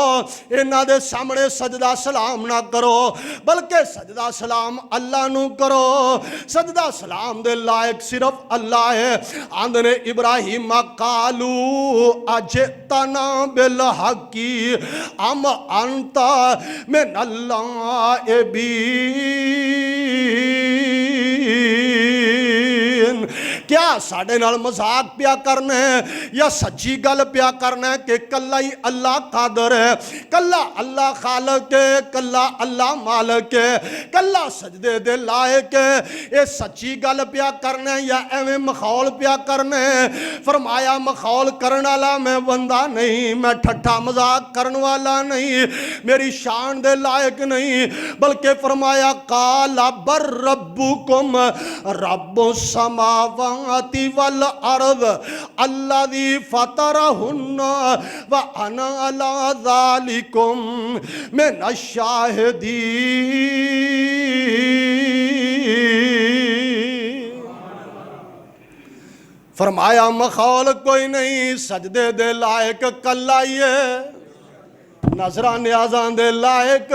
इन्हां दे सामने सजदा सलाम ना करो बल्कि सजदा सलाम अल्लाह नू करो। सजदा सलाम दे लायक सिर्फ अल्लाह है। आंदे ने इब्राहिम कालू अजतना बिल हकी अम अंता मिनल्लाइबीन। क्या साडे नाल मजाक पिया करना है या सच्ची गल पिया करना है कि कल्ला ही अल्लाह कादर है, कल्ला अल्लाह खालक है, कल्ला अल्लाह मालक है, कल्ला सजदे दे लायक है? ये सच्ची गल पिया करना है या एवें मखौल पिया करना है? फरमाया मखौल करने वाला मैं बंदा नहीं, मैं ठट्ठा मजाक करने वाला नहीं, मेरी शान दे लायक नहीं। बल्कि फरमाया काला बर रब्बुकुम रब्बु समावाति वल अर्द अल्लज़ी फतरहुन्ना व अना अला ज़ालिकुम मिनश शाहिदीन। फरमाया मखौल कोई नहीं, सजदे दे लायक कल्ला ही है, नजरा न्याज़ां दे लायक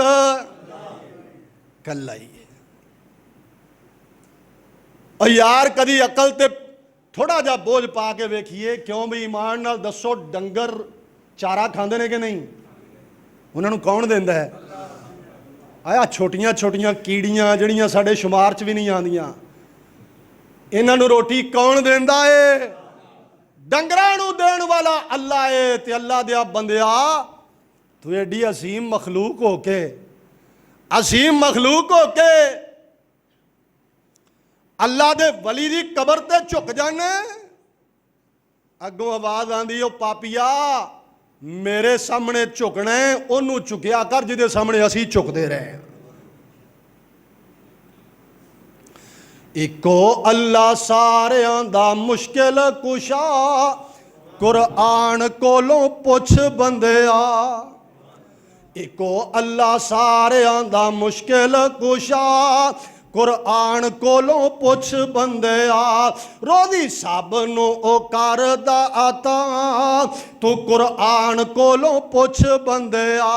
कल्ला ही है। और यार कदी अकल ते थोड़ा जा बोझ पा के वेखिए, क्यों भी ईमान नाल दसो डंगर चारा खांदे ने कि नहीं? उन्होंने कौन देंदा है? आया छोटियां छोटियां कीड़ियां जिहड़ियां साडे शुमार च भी नहीं आंदियां, इन्हां नूं रोटी कौन देंदा है? डंगरां नूं देण वाला अल्लाह है। ते अल्लाह दिया बंदिया तू एडी असीम मखलूक होके, असीम मखलूक होके अल्लाह दे वली दी कबर ते झुक जाने, अगों आवाज आंदी ओ पापिया मेरे सामने झुकना है, ओनू झुकिया कर जिहदे सामने असी झुकदे रहे। इको अल्लाह सारियां दा मुश्किल कुशा, कुरआन कोलों पुछ बंदिया। इको अल्लाह सारियां दा मुश्किल कुशा, कुरआन कोलों पुछ बंदिया। रोज़ी सब नूं ओ करदा अता, तू कुरआन कोलों पुछ बंदिया।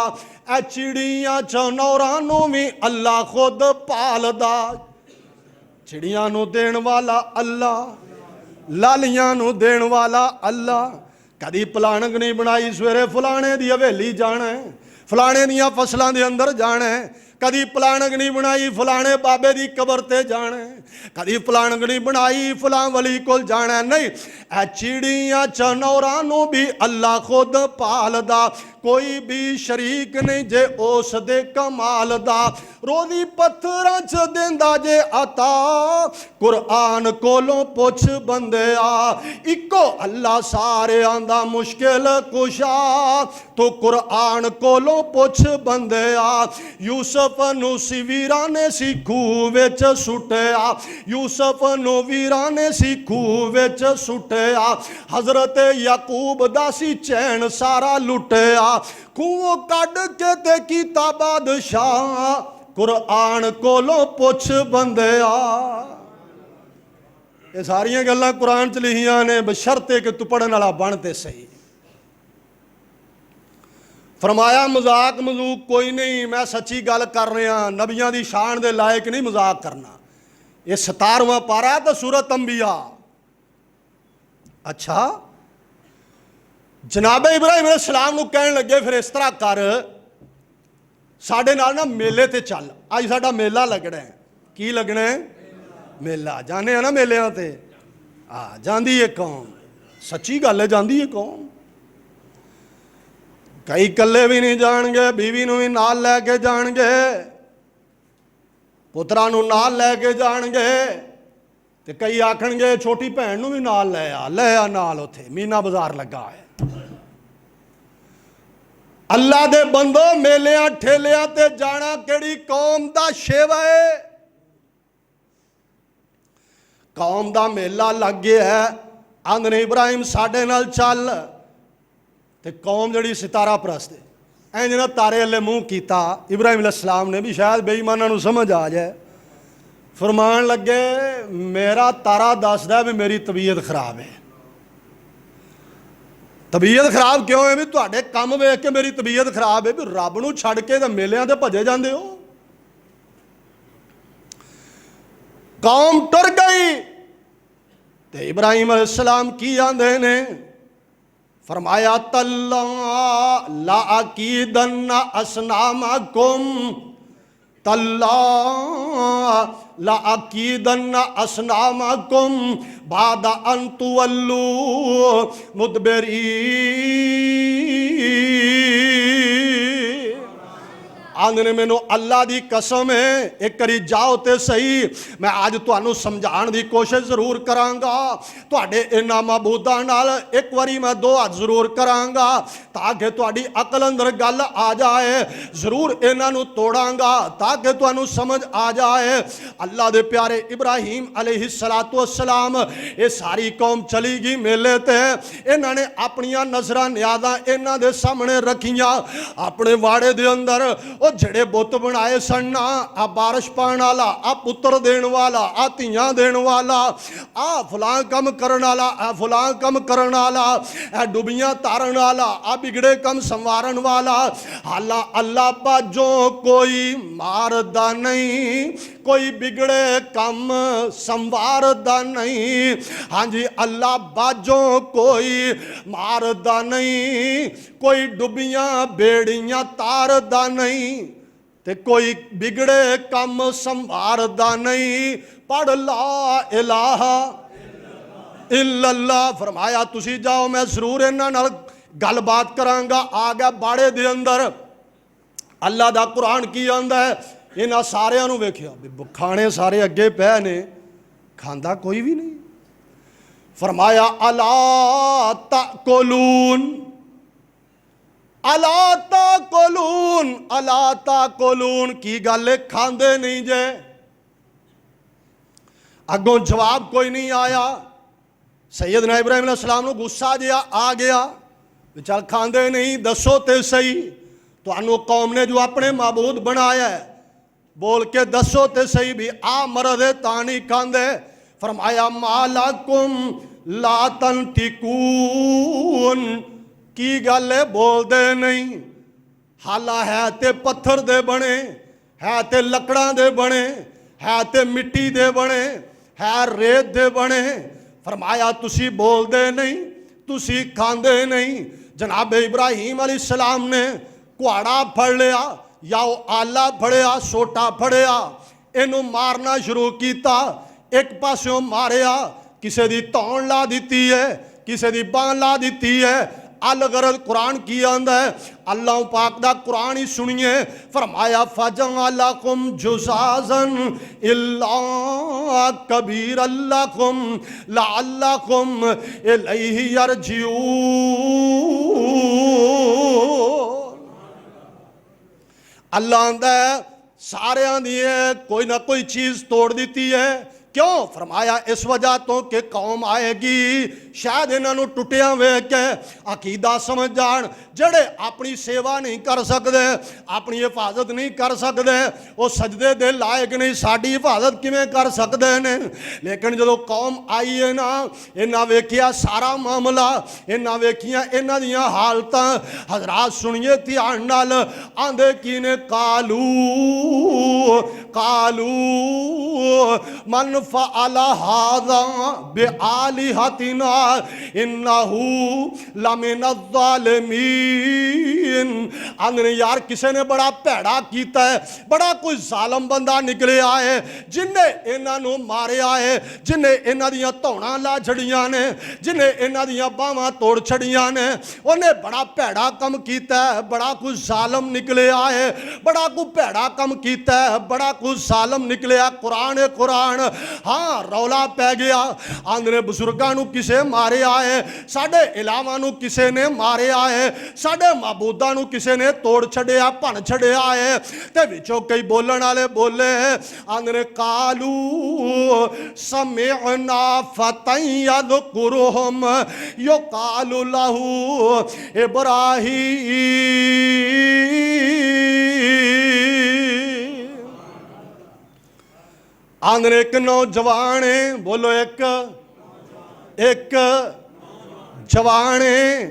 ऐ चिड़ियां चनौरां नूं भी अल्लाह खुद पालदा, चिड़ियां नूं देण वाला अल्लाह, लालियां नूं देण वाला अल्लाह। कदी पलाणक नहीं बनाई सवेरे फलाणे दी हवेली जाना है, फलाणे दियां फसलां दे अंदर जाना है। कदी पलाणक नहीं बनाई फलाणे बाबे दी कबर ते जाना है, कदी पलाणक नहीं बनाई फलां वली कोल जाना है। नहीं, ऐ चिड़ियां चनौरां नूं भी अल्लाह खुद पालदा, कोई भी शरीक नहीं जे उस दे कमाल दा। रोज़ी पत्थरां च देंदा जे अता, कुरआन कोलों पुछ बंदिया। इको अल्लाह सारियां दा मुश्किल कुशा, तो कुरआन कोलों पुछ बंदिया। यूसुफ नूं सी वीरां ने सी खूह विच सुट्टिया, यूसुफ नूं वीरां ने सी खूह विच सुट्टिया। हज़रत याकूब दा सी चैन सारा लुटिया, खूह कढ के ते कीता बादशाह, कुरआन कोलों पुछ बंदिया। ये सारियां गल्लां कुरान च लिखियां ने, बशर्ते कि तू पढ़न वाला बन ते सही। फरमाया मजाक मजूक कोई नहीं, मैं सच्ची गल कर रहा, नबियां दी शान दे लायक नहीं मजाक करना। ये 17वां पारा तो सूरत अंबिया। अच्छा, जनाब इब्राहिम अलैहिस्सलाम नूं कहण लगे फिर इस तरह कर, साडे नाल ना मेले ते चल। अज साडा मेला लगना है। की लगना है? मेला। जाने ना मेलियां ते जांदी है कौम, सच्ची गल है जांदी है कौम। कई कल्ले भी नहीं जाणगे, बीवी नूं भी नाल लैके जाणगे, पुत्रा नूं नाल लैके जाणगे, ते कई आखणगे छोटी भैन नूं भी नाल ले आ नाल, उत्थे मीना बाजार लगा है। अल्लाह दे बंदो मेलियां ठेलियां ते जाना किहड़ी कौम दा शेवा है? कौम दा मेला लग गया है, आंदने इब्राहिम साडे नाल चल, ते कौम जड़ी सितारा परस्त है, इंज ना तारे अल्ले मूँह कीता। इब्राहिम अलैहिस्सलाम ने भी शायद बेईमानां नूं समझ आ जाए, फरमान लगे मेरा तारा दसदा भी मेरी तबीयत खराब है। तबीयत खराब क्यों है? भी तुहाडे काम वेख के मेरी तबीयत खराब है। भी रब नूं छड्ड के ते मेलियां ते भजे जांदे हो। कौम टुर गई ते इब्राहिम अलैहिस्सलाम की आंदे ने? फरमाया तल्ला ला अकीदन्ना असनामकुम, तल्ला ला अकीदन्ना असनामकुम बाद अन तुवल्लू मुदबिरीन। आंदे ने मैनू अल्लाह दी कसम है, एक करी जाओ तो सही, मैं अज तुहानू समझाण दी कोशिश जरूर करांगा। तुहाडे इन्हां मबूदां नाल एक बारी मैं दो हाथ जरूर करांगा ताकि तुहाडी अकल अंदर गल आ जाए। जरूर इन्हां नू तोड़ांगा ताकि तुहानू समझ आ जाए। अल्लाह दे प्यारे इब्राहीम अलैहिस्सलातु वस्सलाम, ये सारी कौम चली गई मेले ते, इन्हां ने अपनियां नज़रां नियाज़ां इन्हां दे सामने रखियां। अपने वाड़े दे अंदर ਉਹ ਜਿਹੜੇ ਬੁੱਤ ਬਣਾਏ ਸਨ ਨਾ, ਆ ਬਾਰਿਸ਼ ਪਾਉਣ ਵਾਲਾ, ਆ ਪੁੱਤਰ ਦੇਣ ਵਾਲਾ, ਆ ਧੀਆਂ ਦੇਣ ਵਾਲਾ, ਆ ਫਲਾਂ ਕੰਮ ਕਰਨ ਵਾਲਾ, ਆ ਫਲਾਂ ਕੰਮ ਕਰਨ ਵਾਲਾ, ਇਹ ਡੁੱਬੀਆਂ ਤਾਰਨ ਵਾਲਾ, ਆ ਬਿਗੜੇ ਕੰਮ ਸੰਵਾਰਨ ਵਾਲਾ, ਹਾਲਾ ਅੱਲਾ ਬਾਝੋਂ ਕੋਈ ਮਾਰਦਾ ਨਹੀਂ, कोई बिगड़े कम संवारदा नहीं। हाँ जी, अल्लाह बाजों कोई मारदा नहीं, कोई डुबियां बेड़ियां तारदा नहीं, ते कोई बिगड़े कम संवारदा नहीं। पढ़ ला इलाहा इल्लल्लाह। फरमाया तुसी जाओ, मैं जरूर इन्हां नाल गलबात करांगा। आ गया बाड़े दे अंदर, अल्लाह दा कुरान की आंदा है, इन्हां सारियां नूं वेखिया भी खाने सारे अगे पै ने, खांदा कोई भी नहीं। फरमाया अला ताकुलून, अला ताकुलून, अला ताकुलून, की गल है खांदे नहीं जे? अगों जवाब कोई नहीं आया। सैयदना इब्राहीम अलैहिस्सलाम नूं गुस्सा जिहा आ गया, चल खांदे नहीं, दसो ते सही, तुहानू कौम ने जो अपने माबूद बनाया है, बोल के दसो ते सही भी आ मरद है ता नहीं खांदे। फरमाया मालाकुम ला तंतिकून, की गल है बोलदे नहीं? हाला है ते पत्थर दे बने, है ते लकड़ां दे बने, है ते मिट्टी दे बने, है रेत दे बने। फरमाया तुसी बोलदे नहीं, तुसी खांदे नहीं। जनाब इब्राहीम अलैहिस्सलाम ने कुहाड़ा फड़ लिया या वो आला फड़िया, सोटा फड़िया, इनू मारना शुरू किया। एक पासों मारिया, किसी दी धौन ला दी है, किसी दी बांह ला दी है। अलगरज कुरान की आंदा है, अल्लाह पाक दा कुरान ही सुनिए। फरमाया फजअलकुम जुज़ाज़न इल्ला कबीरल्लकुम लअल्लकुम इलैहि यरजिऊन। अल्लाह आंदा है सारियां दी कोई ना कोई चीज़ तोड़ दी है। क्यों? फरमाया इस वजह तो कि कौम आएगी, शायद इन्हों टुटिया वेख के अकीदा समझ जान, जड़े अपनी सेवा नहीं कर सकते, अपनी हिफाजत नहीं कर सकते, वो सजदे दे लायक नहीं, साड़ी हिफाजत किवें कर सकते हैं। लेकिन जो कौम आई है ना, इन्हें वेखिया सारा मामला, इन्हें वेखिया इन्हां दियां हालतां। हजरात सुनिए ध्यान नाल, आंदे की ने कालू कालू मन फ़अला हाज़ा बिआलिहतिना इन्नहु लमिनज़्ज़ालिमीन। आंदे यार किसी ने बड़ा भैड़ा कीता है, बड़ा कोई जालम बंदा निकलिया है, जिन्हें इन्हां नूं मारिया है, जिन्हें इन्हां दियां धौणां ला छड़ियां ने, जिन्हें इन्हां दियां बाहां तोड़ छड़ियां ने, उन्हें बड़ा भैड़ा कम कीता है, बड़ा कोई जालम निकलिया है, बड़ा कोई भैड़ा कम कीता है, बड़ा कोई जालम निकलिया। कुरान है कुरान। हाँ रौला पै गया, आंदे बजुर्गों नूं किसे मारिया है, साडे इलावां नूं किसे ने मारिया है, साडे माबूदां नूं किसे ने तोड़ छड़िया, भन छड़िया है। ते विचों कई बोलण वाले बोले, आंदे कालू समिअना फतन यज़कुरुहुम युक़ालु लहू इब्राहीम। आंदे एक नौजवान है, बोलो एक जवान है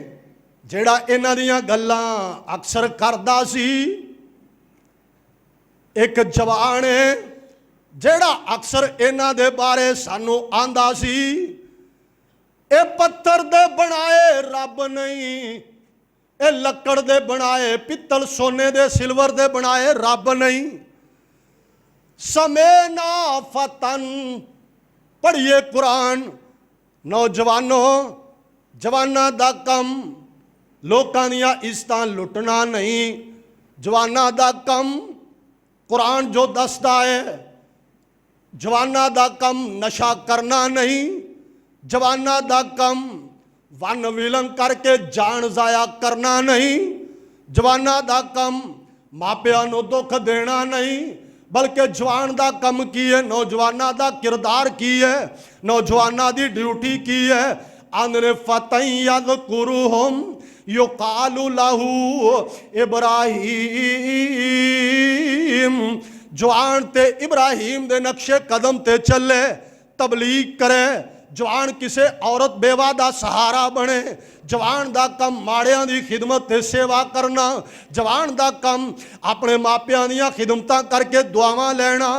जेड़ा इन्हां दियां गल्लां अक्सर करदा सी। एक जवान है जेड़ा अक्सर इन्हां दे बारे सानू आंदा सी, ए पत्थर दे बनाए रब नहीं, ए लकड़ दे बनाए, पित्तल सोने दे सिल्वर दे बनाए रब नहीं। समेना फतन। पढ़िए कुरान। नौजवानों, जवाना दा कम लोकां दियां इज्जतां लुटना नहीं। जवाना दा कम कुरान जो दसदा है, जवाना दा कम नशा करना नहीं। जवाना दा कम वन विलन करके जान जाया करना नहीं। जवाना दा कम मापियां नूं दुख देना नहीं। बल्कि जवान दा कम की है, नौजवाना दा किरदार की है, नौजवाना दी ड्यूटी की है। आंदे फतई यज़कुरुहुम युकालु लहू इब्राहीम। जवान ते इब्राहीम दे नक्शे कदम ते चले, तबलीग करे। जवान किसे औरत बेवा दा सहारा बने। जवान दा कम माड़ियां दी खिदमत ते सेवा करना। जवान दा कम अपने मापियां दियां खिदमतां करके दुआवां लेना।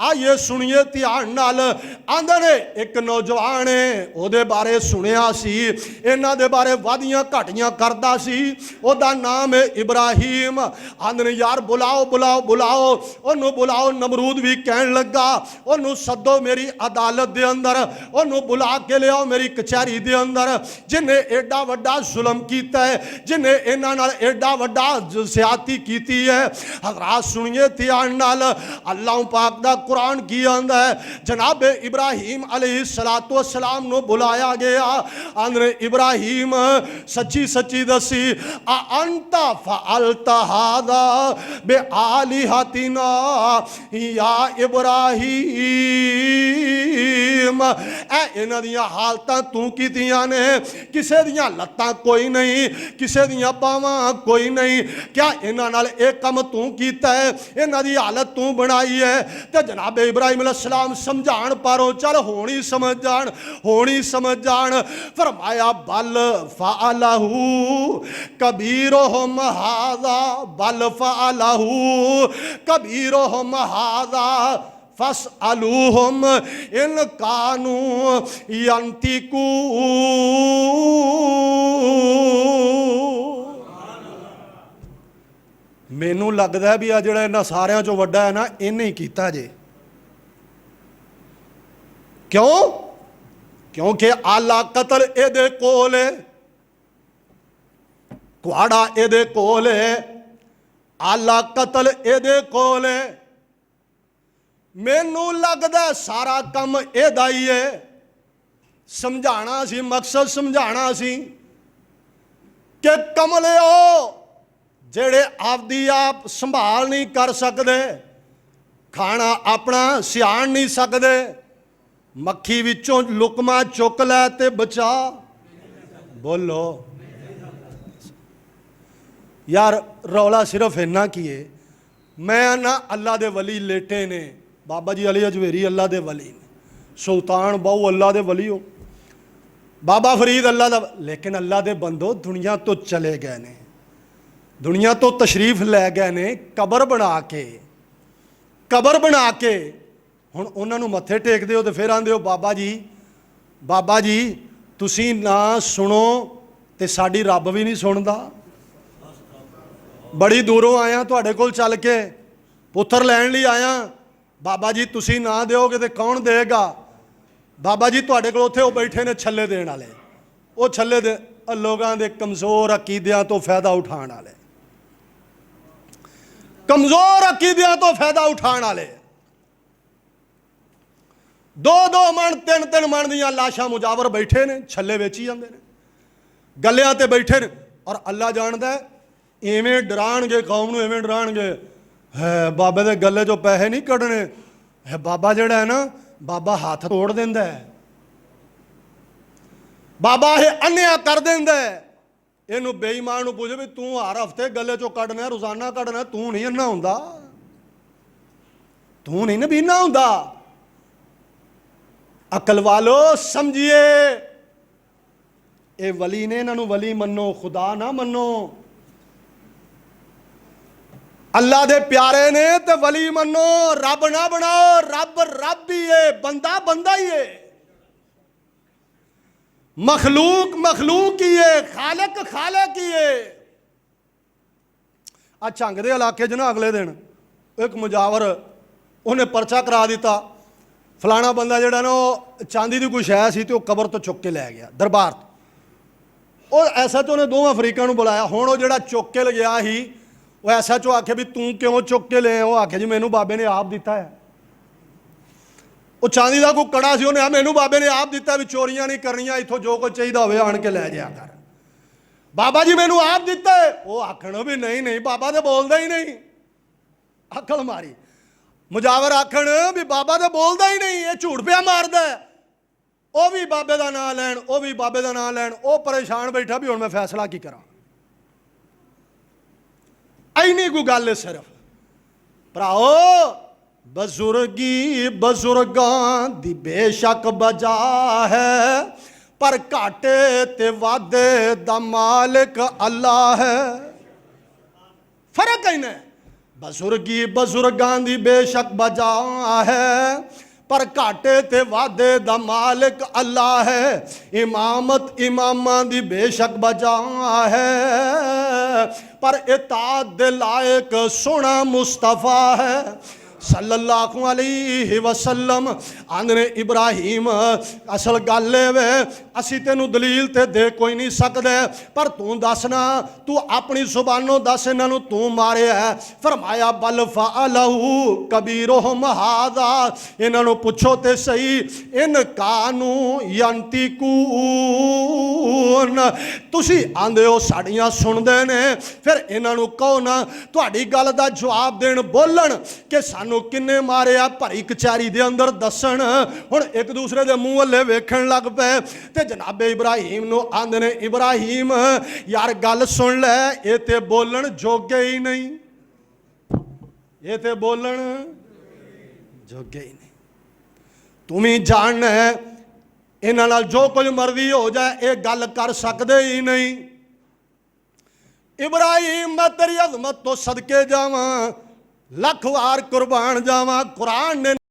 आइए सुनिए ध्यान नाल। आंदे ने एक नौजवान है, ओदे बारे सुनिया सी, इन्हां दे बारे वादियां घाटियां करदा सी। ओदा नाम है इब्राहीम। आंदे ने यार बुलाओ बुलाओ बुलाओ, ओनू बुलाओ। नमरूद भी कहन लगा ओनू सदो मेरी अदालत दे अंदर, ओनू बुला के लियाओ मेरी कचहरी दे अंदर। जिन्हें एडा वड्डा जुल्म कीता है, जिन्हें इन्हां नाल एडा वड्डा ज़्यादती कीती है। हज़रात सुनिए ध्यान नाल। अल्लाह पाक दा कुरान की आंदा है, जनाब इब्राहीम अलैहिस्सलातु वस्सलाम नु बुलाया गया। आंदे इब्राहीम सच्ची सच्ची दसी, आ अंता फअलता हादा बे आलिहतिना या इब्राहीम। ए इन्हां दियां हालतां तू कीतियां ने, किसे दियां लत्तां कोई नहीं, किसे दियां बावां कोई नहीं। क्या इन्हां नाल एक काम तू कीता है, इन्हां दी हालत तू बनाई है। ते जनाब इब्राहीम अलैहिस्सलाम समझाण पारों चल होनी समझ जान, होनी समझ जान। फरमाया बल फ़अलहू कबीरुहुम हाज़ा, बल फ़अलहू कबीरुहुम हाज़ा फस्अलूहुम इन कानू यंतिकून। मैनू लगता है भी आ जिहड़ा इन्हां सारियां चों वड्डा है ना, इन्हें ही कीता जे। क्यों? क्योंकि आला कतल एदे कोल है, कुहाड़ा एदे कोल है, आला कतल एदे कोल है। मैनू लगदा सारा कम एदा ही है। समझाना सी, मकसद समझाना सी कि कमलिओ जेड़े आपदी आप संभाल नहीं कर सकते, खाना अपना सियाण नहीं सकते, मक्खी विचों लुकमा चुक लै ते बचा। बोलो यार, रौला सिर्फ इन्ना की है। मैं ना अल्लाह दे वली लेटे ने, बाबा जी अली अजमेरी अल्लाह दे वली ने, सुल्तान बहु अल्लाह दे वली हो, बाबा फरीद अल्लाह दा, लेकिन अल्लाह दे बंदो दुनिया तो चले गए ने, दुनिया तो तशरीफ लै गए ने। कबर बना के, कबर बना के हुण उन्हां नूं मत्थे टेकदे हो ते फिर आंदे हो बाबा जी तुसीं ना सुनो ते साडी रब भी नहीं सुनदा। बड़ी दूरों आया तुहाडे कोल चल के, पुत्तर लैण लई आया, बाबा जी तुसीं ना दोगे तो कौन देगा। बाबा जी तुहाडे कोल उत्थे बैठे ने छल्ले देण वाले, वो छल्ले दे लोगों के कमज़ोर अकीदियां तो फायदा उठाण वाले, कमज़ोर अकीदियां तो फायदा उठाण वाले। दो दो मन तीन तीन मन दियां लाशां मुजावर बैठे ने, छल्ले वेची जांदे ने, गलियां ते बैठे ने। और अल्लाह जानदा है इवें डराणगे कौम नूं, इवें डराणगे है बाबे दे गले चों पैसे नहीं कढ़ने है। बाबा जिहड़ा है ना, बाबा हाथ तोड़ दिंदा है, बाबा ये अन्या कर दिंदा है। इहनूं बेईमान नूं पुछे भी तूं हर हफ्ते गले चों कढ़ना, रोजाना कढ़ना, तूं नहीं अन्ना हुंदा, तूं नहीं नबीना हुंदा। अकल वालो समझिए, ये वली ने, इन्हां नूं वली मन्नो, खुदा ना मन्नो। अल्लाह दे प्यारे ने ते वली मन्नो, रब ना बनाओ। रब रब ही है, बंदा बंदा ही है, मखलूक मखलूक ही है, खालिक खालिक ही है। आ झंग दे इलाके च ना अगले दिन एक मुजावर ਉਹਨੇ ਪਰਚਾ ਕਰਾ ਦਿੱਤਾ। ਫਲਾਣਾ ਬੰਦਾ ਜਿਹੜਾ ਨਾ ਉਹ ਚਾਂਦੀ ਦੀ ਕੋਈ ਸ਼ੈ ਸੀ ਤੇ ਉਹ ਕਬਰ ਤੋਂ ਚੁੱਕ ਕੇ ਲੈ ਗਿਆ ਦਰਬਾਰ ਤੋਂ। ਉਹ ਐਸਐਚਓ ਨੇ ਦੋਵਾਂ ਫਰੀਕਾਂ ਨੂੰ ਬੁਲਾਇਆ। ਹੁਣ ਉਹ ਜਿਹੜਾ ਚੁੱਕ ਕੇ ਲਿਆ ਸੀ ਉਹ ਐਸਐਚਓ ਆਖੇ ਵੀ ਤੂੰ ਕਿਉਂ ਚੁੱਕ ਕੇ ਲਿਆ? ਉਹ ਆਖੇ ਜੀ ਮੈਨੂੰ ਬਾਬੇ ਨੇ ਆਪ ਦਿੱਤਾ ਹੈ। ਉਹ ਚਾਂਦੀ ਦਾ ਕੋਈ ਕੜਾ ਸੀ, ਉਹਨੇ ਆ ਮੈਨੂੰ ਬਾਬੇ ਨੇ ਆਪ ਦਿੱਤਾ ਵੀ ਚੋਰੀਆਂ ਨਹੀਂ ਕਰਨੀਆਂ, ਇੱਥੋਂ ਜੋ ਕੁਝ ਚਾਹੀਦਾ ਹੋਵੇ ਆਣ ਕੇ ਲੈ ਜਾਇਆ ਕਰ। ਬਾਬਾ ਜੀ ਮੈਨੂੰ ਆਪ ਦਿੱਤਾ ਹੈ। ਉਹ ਆਖਣ ਵੀ ਨਹੀਂ ਨਹੀਂ ਬਾਬਾ ਤੇ ਬੋਲਦਾ ਹੀ ਨਹੀਂ। ਅਕਲ ਮਾਰੀ। ਮੁਜਾਵਰ ਆਖਣ ਵੀ ਬਾਬਾ ਤੇ ਬੋਲਦਾ ਹੀ ਨਹੀਂ, ਇਹ ਝੂਠ ਪਿਆ ਮਾਰਦਾ। ਉਹ ਵੀ ਬਾਬੇ ਦਾ ਨਾਂ ਲੈਣ, ਉਹ ਵੀ ਬਾਬੇ ਦਾ ਨਾਂ ਲੈਣ। ਉਹ ਪਰੇਸ਼ਾਨ ਬੈਠਾ ਵੀ ਹੁਣ ਮੈਂ ਫੈਸਲਾ ਕੀ ਕਰਾਂ। ਐਨੀ ਕੋਈ ਗੱਲ ਹੈ ਸਿਰਫ। ਭਰਾਓ ਬਜ਼ੁਰਗੀ ਬਜ਼ੁਰਗਾਂ ਦੀ ਬੇਸ਼ੱਕ ਬਜਾ ਹੈ, ਪਰ ਘਾਟੇ ਤੇ ਵਾਧੇ ਦਾ ਮਾਲਿਕ ਅੱਲਾ ਹੈ। ਫਰਕ ਇੰਨਾ। ਬਜ਼ੁਰਗੀ ਬਜ਼ੁਰਗਾਂ ਦੀ ਬੇਸ਼ੱਕ ਬਜਾ ਹੈ, ਪਰ ਘਾਟੇ ਤੇ ਵਾਧੇ ਦਾ ਮਾਲਿਕ ਅੱਲਾ ਹੈ। ਇਮਾਮਤ ਇਮਾਮਾਂ ਦੀ ਬੇਸ਼ੱਕ ਬਜਾ ਹੈ, ਪਰ ਇਤਾਅਤ ਦੇ ਲਾਇਕ ਸੋਹਣਾ ਮੁਸਤਫਾ ਹੈ सल्लल्लाहु अलैहि वसल्लम। आंदे इब्राहिम असल गल वे असी तेनू दलील ते दे कोई नहीं सकते, पर तू दसना, तू अपनी जुबानों दस इन्हों तू मारे है। फरमाया बल फ़अलहु कबीरुहुम हाज़ा। इन्हों पुछो तो सही, इन कानू यंतिकून, तुसी आंदे हो साड़ियाँ सुनते ने, फिर इन्हों कहो ना तुहाडी गल दा जवाब देन बोलन कि सानू किन्ने मारे आ, भरी कचहरी दे अंदर दसन। हुण एक दूसरे दे मूँह हल्ले वेखण लग पे ते जनाबे इब्राहिम नूं आंदे ने इब्राहिम यार गल सुन लै, ये ते बोलन जोगे ही नहीं, ये ते बोलन जोगे ही नहीं। तुम ही जानना है इन्हां नाल जो कुछ मर्जी हो जाए ये गल कर सकदे ही नहीं। इब्राहिम मैं तेरी अज़मत तो सदके जावां, लख वार कुर्बान जावां। कुरान ने